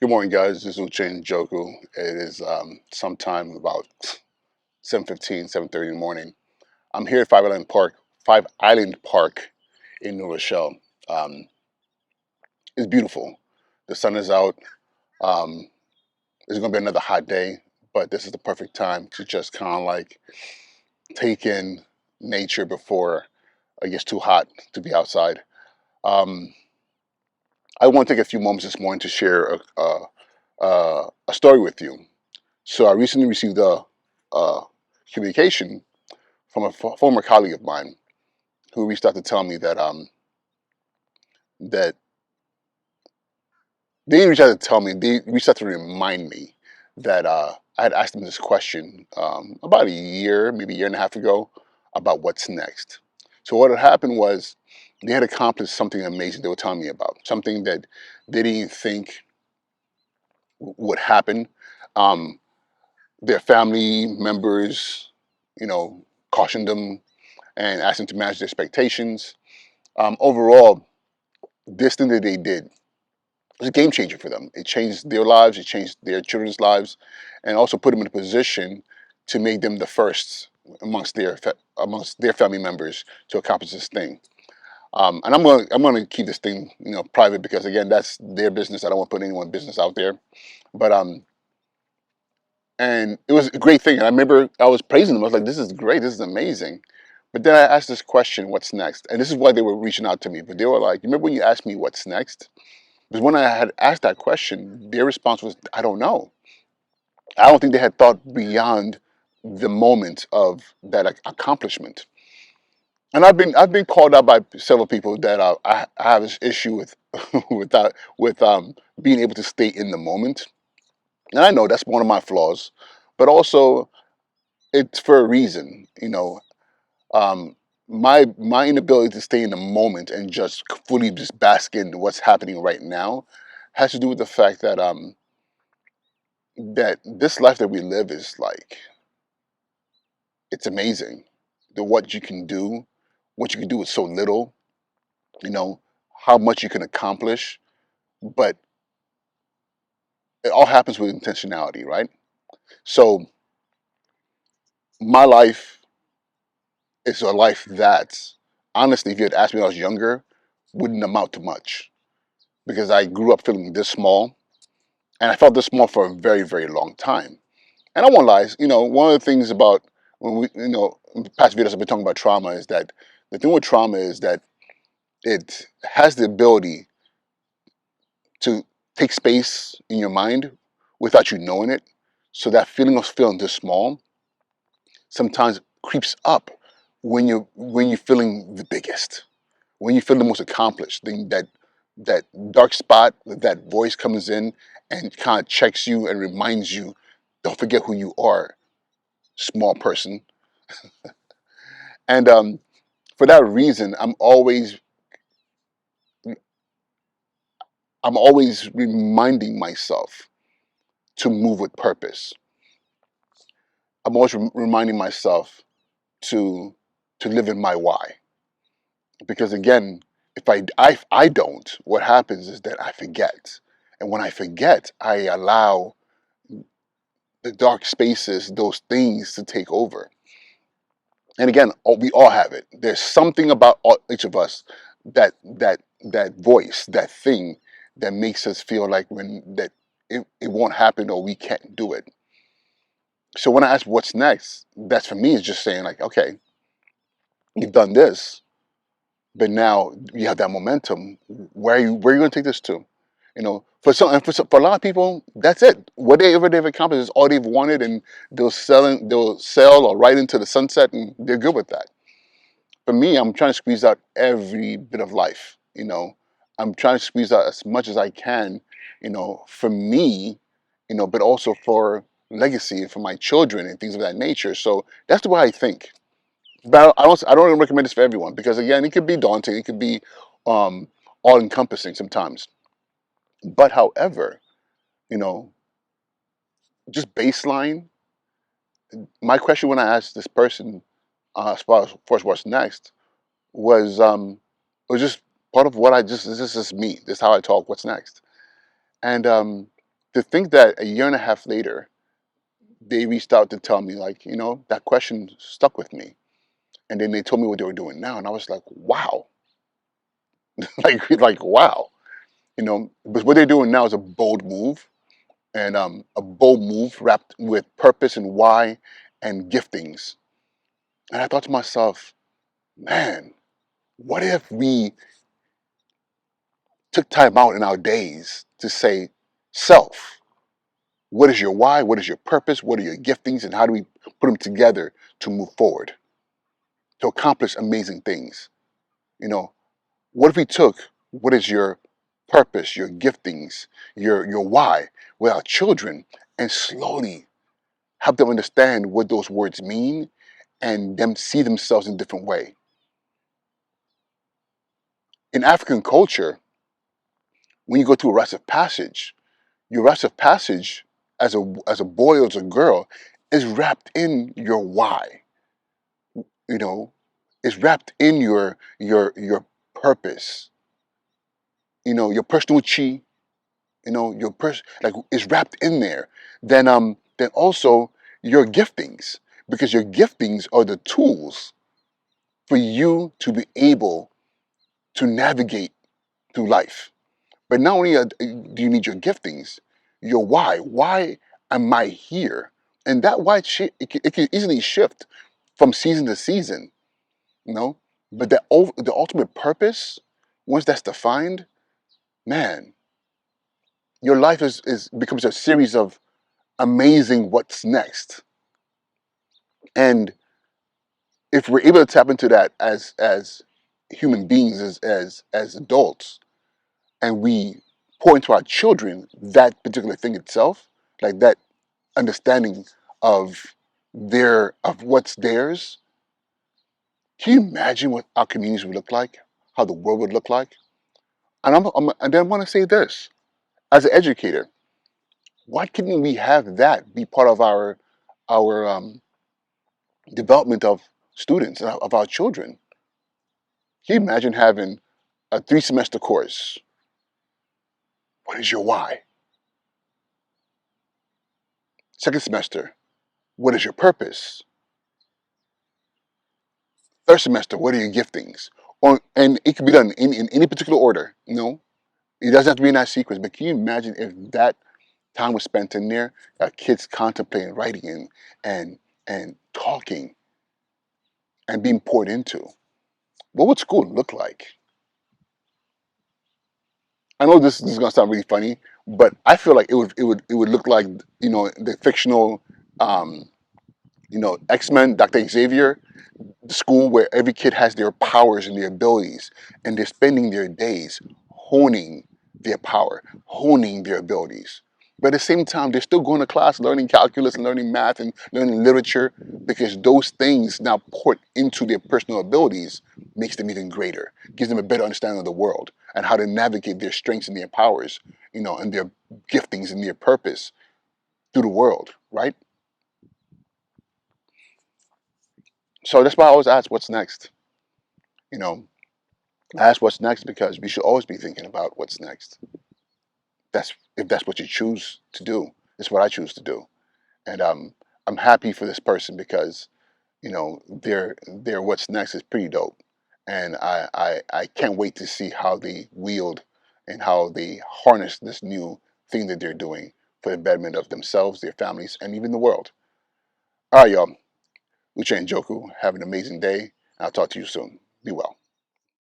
Good morning, guys. This is Uche and Joku. It is sometime about 7:15, 7:30 in the morning. I'm here at Five Island Park in New Rochelle. Um, it's beautiful. The sun is out. Um, it's going to be another hot day, but this is the perfect time to just kind of like take in nature before it gets too hot to be outside. Um, I want to take a few moments this morning to share a story with you. So I recently received a communication from a former colleague of mine who reached out to tell me that they didn't reach out to tell me, they reached out to remind me that I had asked them this question about a year, maybe a year and a half ago, about what's next. So what had happened was they had accomplished something amazing they were telling me about, something that they didn't think would happen. Um, their family members, you know, cautioned them and asked them to manage their expectations. Overall, this thing that they did was a game changer for them. It changed their lives, it changed their children's lives, and also put them in a position to make them the first amongst their family members to accomplish this thing. And I'm gonna keep this thing private because again that's their business. I don't want to put anyone's business out there. But and it was a great thing. And I remember I was praising them. I was like, "This is great. This is amazing." But then I asked this question, "What's next?" And this is why they were reaching out to me. But they were like, "You remember when you asked me what's next?" Because when I had asked that question, their response was, "I don't know." I don't think they had thought beyond the moment of that accomplishment. And I've been called out by several people that I have this issue with with being able to stay in the moment. And I know that's one of my flaws, but also it's for a reason. Um, my inability to stay in the moment and just fully just bask in what's happening right now has to do with the fact that this life that we live is like it's amazing. The what you can do, what you can do with so little, you know, how much you can accomplish, but it all happens with intentionality, right? So my life is a life that honestly, if you had asked me when I was younger, wouldn't amount to much because I grew up feeling this small. And I felt this small for a very, very long time. And I won't lie, one of the things about when in past videos I've been talking about trauma is that the thing with trauma is that it has the ability to take space in your mind without you knowing it. So that feeling of feeling this small sometimes creeps up when you're feeling the biggest, when you feel the most accomplished. That dark spot, that voice comes in and kind of checks you and reminds you, don't forget who you are, small person. And for that reason, I'm always reminding myself to move with purpose. I'm always reminding myself to to live in my why. Because again, if I don't, what happens is that I forget. And when I forget, I allow the dark spaces, those things to take over. And again, we all have it. There's something about each of us that voice, that thing that makes us feel like when that it won't happen or we can't do it. So when I ask what's next, that's for me is just saying like, okay, you've done this, but now you have that momentum. Where are you going to take this to? For a lot of people, that's it. Whatever they've accomplished is all they've wanted, and they'll sell or right into the sunset, and they're good with that. For me, I'm trying to squeeze out every bit of life. I'm trying to squeeze out as much as I can. For me, but also for legacy and for my children and things of that nature. So that's the way I think. But I don't recommend this for everyone because again, it could be daunting. It could be um, all encompassing sometimes. But however, you know, just baseline. My question when I asked this person, as far as what's next, was just part of what I just. This is me. This is how I talk. What's next? And To think that a year and a half later, they reached out to tell me, like, that question stuck with me. And then they told me what they were doing now. And I was like, wow. like, wow. But what they're doing now is a bold move, and a bold move wrapped with purpose and why and giftings. And I thought to myself, man, what if we took time out in our days to say, self, what is your why? What is your purpose? What are your giftings? And how do we put them together to move forward, to accomplish amazing things? You know, what if we took what is your purpose, your giftings, your why with our children and slowly help them understand what those words mean and them see themselves in a different way? In African culture, when you go through a rite of passage, your rite of passage as a boy or as a girl is wrapped in your why. You know, is wrapped in your purpose. Your personal chi. Your like is wrapped in there. Then also your giftings, because your giftings are the tools for you to be able to navigate through life. But not only do you need your giftings, your why. Why am I here? And that why it can easily shift from season to season, you know. But the ultimate purpose, once that's defined, man, your life is becomes a series of amazing what's next. And if we're able to tap into that as human beings, as adults, and we pour into our children that particular thing itself, like that understanding of of what's theirs. Can you imagine what our communities would look like? How the world would look like? And and then I want to say this: as an educator, why couldn't we have that be part of our development of students and of our children? Can you imagine having a 3 semester course? What is your why? Second semester, what is your purpose? Third semester, what are your giftings? And it could be done in any particular order. It doesn't have to be in that sequence. But can you imagine if that time was spent in there, kids contemplating, writing, and talking and being poured into? What would school look like? I know this is gonna sound really funny, but I feel like it would look like the fictional um, X-Men, Dr. Xavier, the school where every kid has their powers and their abilities, and they're spending their days honing their power, honing their abilities. But at the same time, they're still going to class, learning calculus and learning math and learning literature, because those things now poured into their personal abilities makes them even greater, gives them a better understanding of the world and how to navigate their strengths and their powers, and their giftings and their purpose through the world, right? So that's why I always ask, what's next? You know, I ask what's next because we should always be thinking about what's next. That's if that's what you choose to do. It's what I choose to do, and I'm happy for this person because their what's next is pretty dope, and I can't wait to see how they wield and how they harness this new thing that they're doing for the betterment of themselves, their families, and even the world. All right, y'all. Uche and Joku, have an amazing day. I'll talk to you soon. Be well.